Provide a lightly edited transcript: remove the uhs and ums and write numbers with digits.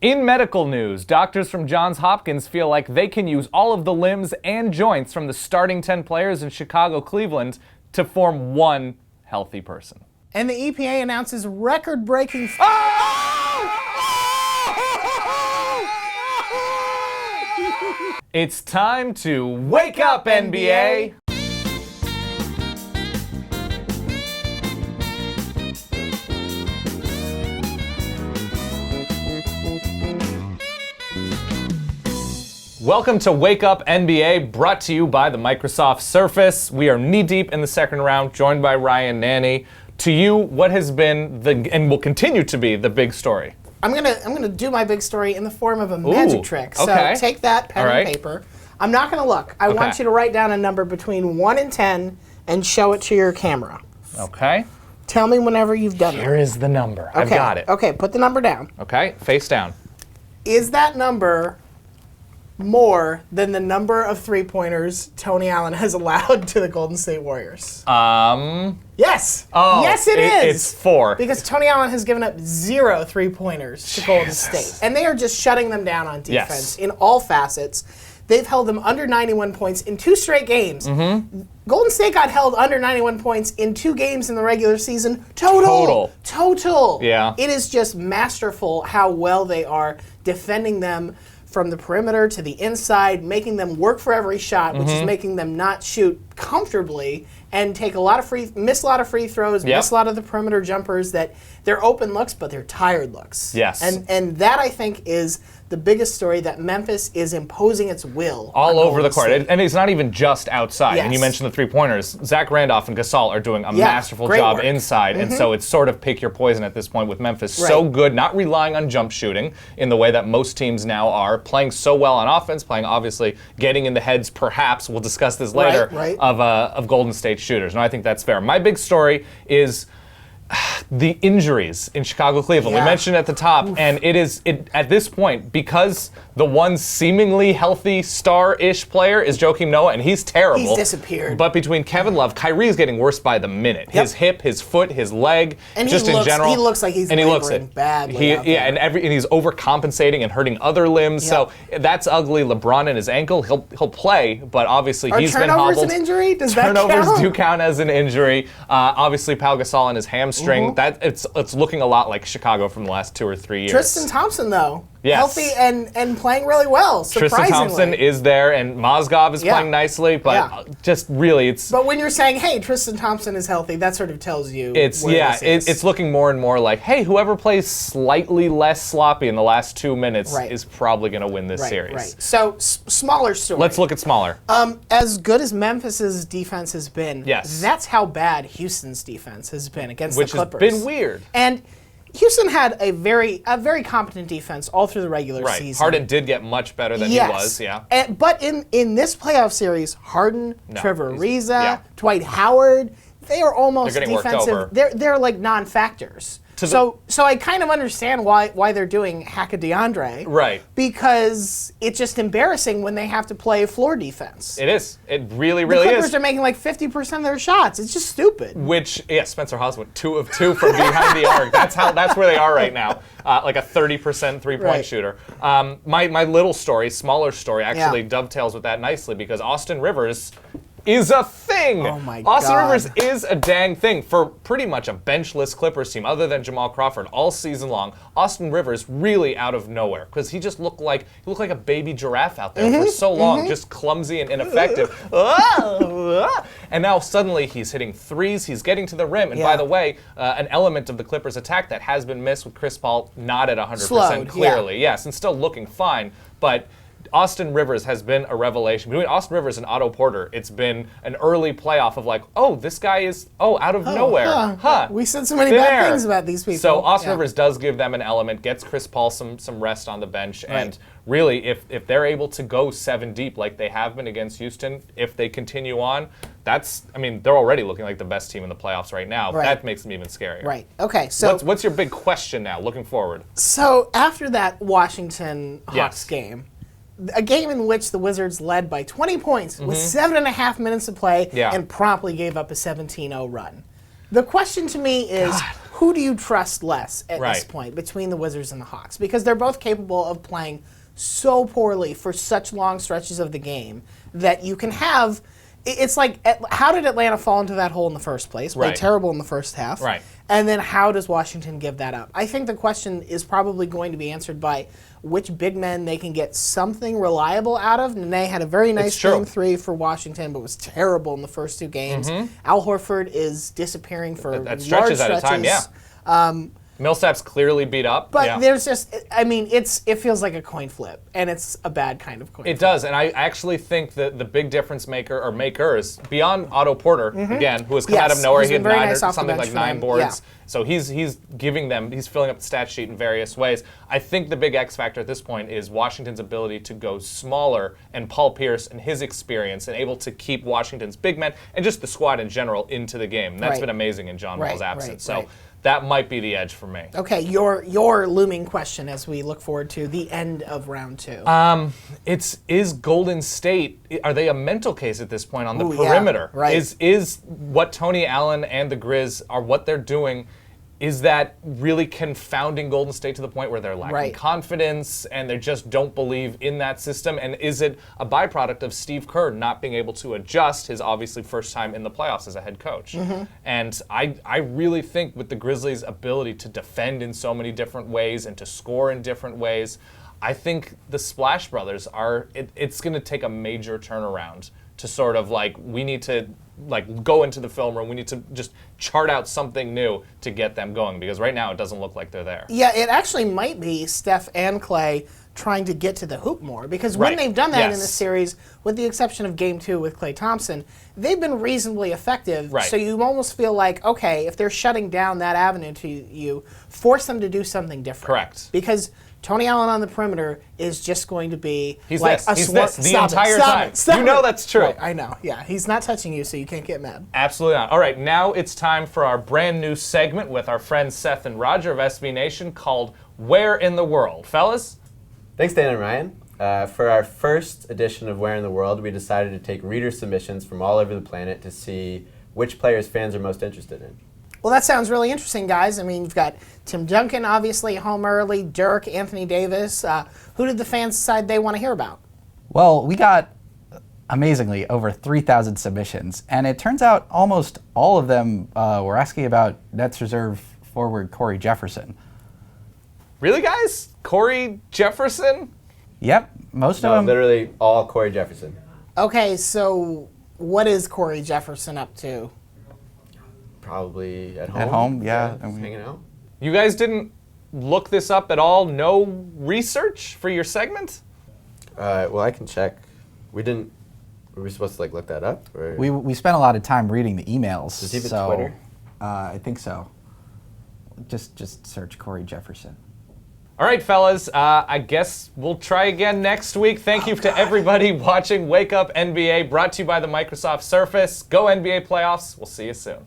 In medical news, doctors from Johns Hopkins feel like they can use all of the limbs and joints from the starting 10 players in Chicago-Cleveland to form one healthy person. And the EPA announces record-breaking... It's time to wake up, NBA! Welcome to Wake Up NBA, brought to you by the Microsoft Surface. We are knee-deep in the second round, joined by Ryan Nanny. To you, what has been and will continue to be the big story? I'm gonna do my big story in the form of a magic trick. So okay. Take that pen and paper. I'm not gonna look. I want you to write down a number between 1 and 10 and show it to your camera. Okay. Tell me whenever you've done it. Here is the number. I've got it. Okay, put the number down. Okay, face down. Is that number more than the number of three-pointers Tony Allen has allowed to the Golden State Warriors? Yes. Oh, yes, it is. It's 4. Because Tony Allen has given up 0 three-pointers to Golden State. And they are just shutting them down on defense in all facets. They've held them under 91 points in 2 straight games. Mm-hmm. Golden State got held under 91 points in 2 games in the regular season. Total. Yeah. It is just masterful how well they are defending them from the perimeter to the inside, making them work for every shot, which is making them not shoot comfortably and take miss a lot of free throws, miss a lot of the perimeter jumpers that they're open looks, but they're tired looks. Yes. And that, I think, is the biggest story, that Memphis is imposing its will all over the court. And it's not even just outside. Yes. And you mentioned the three-pointers. Zach Randolph and Gasol are doing a masterful job work inside. And so it's sort of pick your poison at this point with Memphis. So good, not relying on jump shooting in the way that most teams now are, playing so well on offense, playing obviously getting in the heads perhaps, we'll discuss this later, of Golden State shooters. And I think that's fair. My big story is the injuries in Chicago-Cleveland. We mentioned at the top, and it at this point, because the one seemingly healthy star-ish player is Joakim Noah, and he's terrible. He's disappeared. But between Kevin Love, Kyrie's getting worse by the minute. His hip, his foot, his leg, and just in general. He looks like he's laboring badly out there. And he's overcompensating and hurting other limbs. So that's ugly. LeBron and his ankle, he'll play, but obviously he's been hobbled. Are turnovers an injury? Does that count? Turnovers do count as an injury. Obviously, Pau Gasol and his hamstring. It's looking a lot like Chicago from the last 2 or 3 years. Tristan Thompson, though, healthy and playing really well, surprisingly. Tristan Thompson is there, and Mozgov is playing nicely, but just really it's... But when you're saying, hey, Tristan Thompson is healthy, that sort of tells you it's looking more and more like, hey, whoever plays slightly less sloppy in the last 2 minutes is probably going to win this series. Right. So, smaller story. Let's look at smaller. As good as Memphis's defense has been, that's how bad Houston's defense has been against the Clippers. Which has been weird. And Houston had a very competent defense all through the regular season. Harden did get much better than he was, but in this playoff series, Harden, Trevor Ariza, Dwight Howard, they are almost defensive. They're like non-factors. So I kind of understand why they're doing Hack a DeAndre. Right. Because it's just embarrassing when they have to play floor defense. It is. It really is. The Clippers are making like 50% of their shots. It's just stupid. Which, Spencer Hawes went 2 of 2 from behind the arc. That's where they are right now. Like a 30% three-point shooter. My little story, smaller story, actually dovetails with that nicely because Austin Rivers is a thing. Oh my God. Austin Rivers is a dang thing for pretty much a benchless Clippers team other than Jamal Crawford all season long. Austin Rivers really out of nowhere because he just looked like a baby giraffe out there for so long, just clumsy and ineffective. And now suddenly he's hitting threes, he's getting to the rim. And by the way, an element of the Clippers attack that has been missed with Chris Paul not at 100% clearly. Yes, and still looking fine, but Austin Rivers has been a revelation. Between Austin Rivers and Otto Porter, it's been an early playoff of like, oh, this guy is, out of nowhere. We said so many bad things about these people. So Austin Rivers does give them an element, gets Chris Paul some rest on the bench, and really, if they're able to go 7 deep like they have been against Houston, if they continue on, they're already looking like the best team in the playoffs right now. Right. That makes them even scarier. Right. Okay. So what's your big question now, looking forward? So after that Washington Hawks game, a game in which the Wizards led by 20 points with 7.5 minutes to play and promptly gave up a 17-0 run. The question to me is, who do you trust less at this Right. point between the Wizards and the Hawks? Because they're both capable of playing so poorly for such long stretches of the game that you can have. It's like, how did Atlanta fall into that hole in the first place? Played Right. terrible in the first half. Right. And then how does Washington give that up? I think the question is probably going to be answered by which big men they can get something reliable out of. Nene had a very nice true. game 3 for Washington, but was terrible in the first 2 games. Al Horford is disappearing for At large stretches at a time, stretches. Millsap's clearly beat up. But yeah. there's just, I mean, it feels like a coin flip, and it's a bad kind of coin flip. It does, and I actually think that the big difference maker or makers beyond Otto Porter again, who has come out of Yes, nowhere. he's He had been very 9 nice or off the something bench like for 9 them, boards. yeah. So he's giving them, he's filling up the stat sheet in various ways. I think the big X factor at this point is Washington's ability to go smaller, and Paul Pierce and his experience and able to keep Washington's big men and just the squad in general into the game. And that's Right. been amazing in John Wall's Right, absence. right, So right. that might be the edge for me. Okay, your looming question as we look forward to the end of round 2. Is Golden State, are they a mental case at this point on the Ooh, yeah, perimeter? right. Is what Tony Allen and the Grizz are what they're doing, is that really confounding Golden State to the point where they're lacking Right. confidence and they just don't believe in that system? And is it a byproduct of Steve Kerr not being able to adjust his obviously first time in the playoffs as a head coach? And I really think with the Grizzlies' ability to defend in so many different ways and to score in different ways, I think the Splash Brothers it's going to take a major turnaround to sort of like, we need to like go into the film room, we need to just chart out something new to get them going, because right now it doesn't look like they're there. Yeah, it actually might be Steph and Clay trying to get to the hoop more, because when Right. they've done that in Yes. this series, with the exception of Game 2 with Klay Thompson, they've been reasonably effective. Right. So you almost feel like, okay, if they're shutting down that avenue to you, force them to do something different. Correct. Because Tony Allen on the perimeter is just going to be He's like this. a He's swarm. this the Stop it, entire stop time. it, stop You know it. that's true. Right, I know, yeah. He's not touching you, so you can't get mad. Absolutely not. All right, now it's time for our brand new segment with our friends Seth and Roger of SB Nation called Where in the World. Fellas? Thanks, Dan and Ryan. For our first edition of Where in the World, we decided to take reader submissions from all over the planet to see which players fans are most interested in. Well, that sounds really interesting, guys. I mean, you've got Tim Duncan, obviously, home early, Dirk, Anthony Davis. Who did the fans decide they want to hear about? Well, we got, amazingly, over 3,000 submissions, and it turns out almost all of them were asking about Nets reserve forward Corey Jefferson. Really, guys? Corey Jefferson? Yep, most No, of them. literally all Corey Jefferson. Okay, so what is Corey Jefferson up to? Probably at home. At home, yeah. just hanging out. You guys didn't look this up at all? No research for your segment? Well, I can check. We didn't. Were we supposed to look that up? Or? We spent a lot of time reading the emails. Does he have a so, Twitter? I think so. Just search Corey Jefferson. All right, fellas, I guess we'll try again next week. Thank you to everybody watching Wake Up NBA, brought to you by the Microsoft Surface. Go NBA playoffs. We'll see you soon.